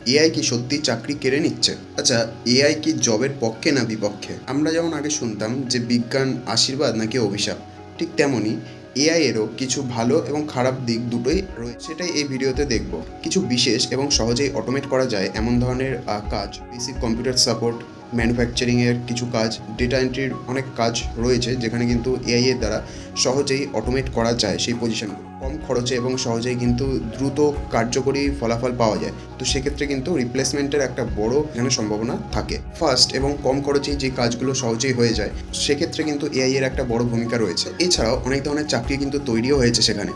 AI কি সত্যি চাকরি কেড়ে নিচ্ছে? আচ্ছা, এআই কি জবের পক্ষে না বিপক্ষে? আমরা যেমন আগে শুনতাম যে বিজ্ঞান আশীর্বাদ নাকি অভিশাপ, ঠিক তেমনই এআই এরও কিছু ভালো এবং খারাপ দিক দুটোই রয়েছে। সেটাই এই ভিডিওতে দেখব। কিছু বিশেষ এবং সহজেই অটোমেট করা যায় এমন ধরনের কাজ, বেসিক কম্পিউটার সাপোর্ট, ম্যানুফ্যাকচারিংয়ের কিছু কাজ, ডেটা এন্ট্রির অনেক কাজ রয়েছে যেখানে কিন্তু এআই এর দ্বারা সহজেই অটোমেট করা যায় সেই পজিশনগুলো। কম খরচে এবং সহজেই কিন্তু দ্রুত কার্যকরী ফলাফল পাওয়া যায়। তো সেক্ষেত্রে কিন্তু রিপ্লেসমেন্টের একটা বড় এখানে সম্ভাবনা থাকে। ফার্স্ট এবং কম খরচেই যে কাজগুলো সহজেই হয়ে যায়, সেক্ষেত্রে কিন্তু এআই এর একটা বড় ভূমিকা রয়েছে। এছাড়াও অনেক ধরনের চাকরি কিন্তু তৈরিও হয়েছে সেখানে।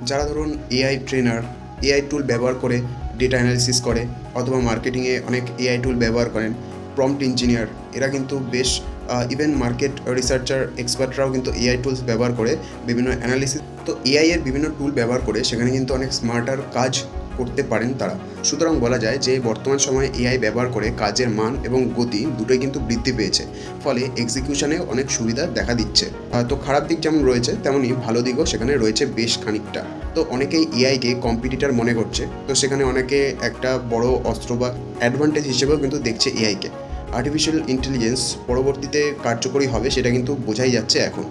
যারা ধরুন এআই ট্রেনার, এআই টুল ব্যবহার করে ডেটা অ্যানালিসিস করে, অথবা মার্কেটিংয়ে অনেক এআই টুল ব্যবহার করেন, প্রম্পট ইঞ্জিনিয়ার, এরা কিন্তু বেশ ইভেন মার্কেট রিসার্চার এক্সপার্টরাও কিন্তু এআই টুলস ব্যবহার করে বিভিন্ন অ্যানালিসিস। তো এআই এর বিভিন্ন টুল ব্যবহার করে সেখানে কিন্তু অনেক স্মার্টার কাজ করতে পারেন তারা। সুতরাং বলা যায় যে বর্তমান সময়ে এআই ব্যবহার করে কাজের মান এবং গতি দুটোই কিন্তু বৃদ্ধি পেয়েছে, ফলে এক্সিকিউশনে অনেক সুবিধা দেখা দিচ্ছে। তো খারাপ দিক যেমন রয়েছে, তেমনই ভালো দিকও সেখানে রয়েছে বেশ খানিকটা। তো অনেকেই এআইকে কম্পিটিটর মনে করছে, তো সেখানে অনেকে একটা বড় অস্ত্র বা অ্যাডভান্টেজ হিসেবেও কিন্তু দেখছে এআইকে। আর্টিফিশিয়াল ইন্টেলিজেন্স পরবর্তীতে কার্যকরী হবে সেটা কিন্তু বোঝাই যাচ্ছে এখন।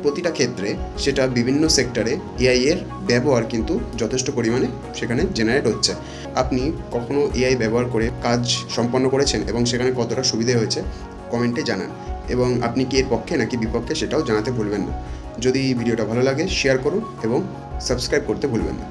প্রতিটা ক্ষেত্রে, সেটা বিভিন্ন সেক্টরে এআই এর ব্যবহার কিন্তু যথেষ্ট পরিমাণে সেখানে জেনারেট হচ্ছে। আপনি কখনো এআই ব্যবহার করে কাজ সম্পন্ন করেছেন এবং সেখানে কতটা সুবিধে হয়েছে কমেন্টে জানান, এবং আপনি কি এর পক্ষে নাকি বিপক্ষে সেটাও জানাতে ভুলবেন না। যদি ভিডিওটা ভালো লাগে শেয়ার করুন এবং সাবস্ক্রাইব করতে ভুলবেন না।